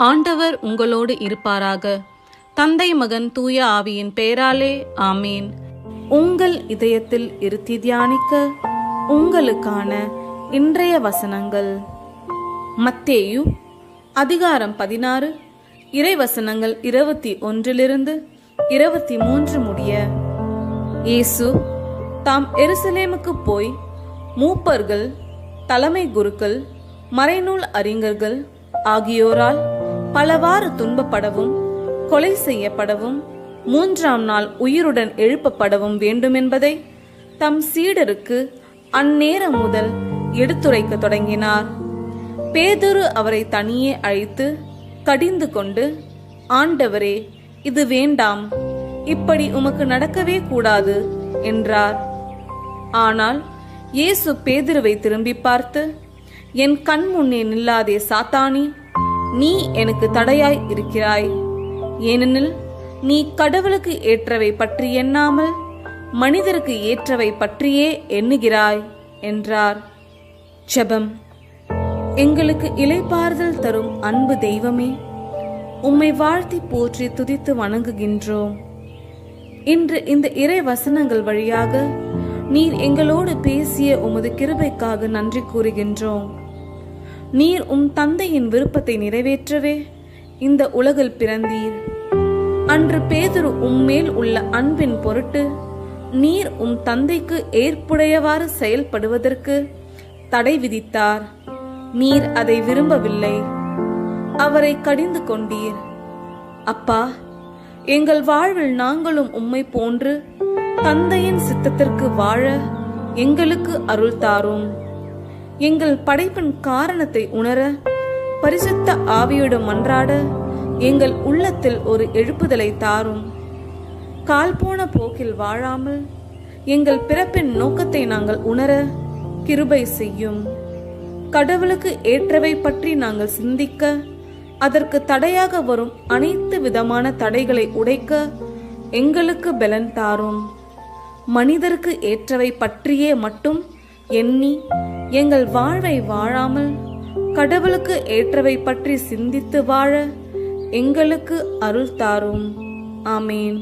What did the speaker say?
ஆண்டவர் உங்களோடு இருப்பாராக. தந்தை, மகன், தூய ஆவியின் பெயராலே ஆமேன். உங்கள் இதயத்தில் இருத்தி தியானிக்க உங்களுக்கான இன்றைய வசனங்கள். மத்தேயு அதிகாரம் 16, இறைவசனங்கள் 21 23 முடிய. இயேசு தாம் எருசலேமுக்கு போய் மூப்பர்கள், தலைமை குருக்கள், மறைநூல் அறிஞர்கள் ஆகியோரால் பலவாறு துன்பப்படவும் கொலை செய்யப்படவும் 3ஆம் நாள் உயிருடன் எழுப்பப்படவும் வேண்டுமென்பதை தம் சீடருக்கு அந்நேரம் முதல் எடுத்துரைக்க தொடங்கினார். பேதுரு அவரை தனியே அழைத்து கடிந்து கொண்டு, ஆண்டவரே, இது வேண்டாம், இப்படி உமக்கு நடக்கவே கூடாது என்றார். ஆனால் இயேசு பேதுருவை திரும்பி பார்த்து, என் கண் முன்னே நில்லாதே சாத்தானி, நீ எனக்கு தடையாய் இருக்கிறாய். ஏனெனில் நீ கடவுளுக்கு ஏற்றவை பற்றி எண்ணாமல் மனிதருக்கு ஏற்றவை பற்றியே எண்ணுகிறாய் என்றார். ஜெபம். எங்களுக்கு இளைப்பாறுதல் தரும் அன்பு தெய்வமே, உம்மை வாழ்த்தி போற்றி துதித்து வணங்குகின்றோம். இன்று இந்த இறை வசனங்கள் வழியாக நீர் எங்களோடு பேசிய உமது கிருபைக்காக நன்றி கூறுகின்றோம். நீர் உம் தந்தையின் விருப்பத்தை நிறைவேற்றவே இந்த உலகில் பிறந்தீர். அன்று பேதுரு உம்மேல் உள்ள அன்பின் பொருட்டு நீர் உம் தந்தைக்கு ஏற்புடையவாறு செயல்படுவதற்கு தடை விதித்தார். நீர் அதை விரும்பவில்லை. அவரை கடிந்து கொண்டீர். அப்பா, எங்கள் வாழ்வில் நாங்களும் உம்மை போன்று தந்தையின் சித்தத்திற்கு வாழ எங்களுக்கு அருள் தாரும். எங்கள் படைப்பின் காரணத்தை உணர பரிசுத்த ஆவியுடன் மன்றாட எங்கள் உள்ளத்தில் ஒரு எழுப்புதலை தாரும். கால் போன போக்கில் வாழாமல் எங்கள் பிறப்பின் நோக்கத்தை நாங்கள் உணர கிருபை செய்யும். கடவுளுக்கு ஏற்றவை பற்றி நாங்கள் சிந்திக்க, அதற்கு தடையாக வரும் அனைத்து விதமான தடைகளை உடைக்க எங்களுக்கு பலன் தாரும். மனிதருக்கு ஏற்றவை பற்றியே மட்டும் எண்ணி எங்கள் வாழ்வை வாழாமல் கடவுளுக்கு ஏற்றவை பற்றி சிந்தித்து வாழ எங்களுக்கு அருள் தாரும். ஆமேன்.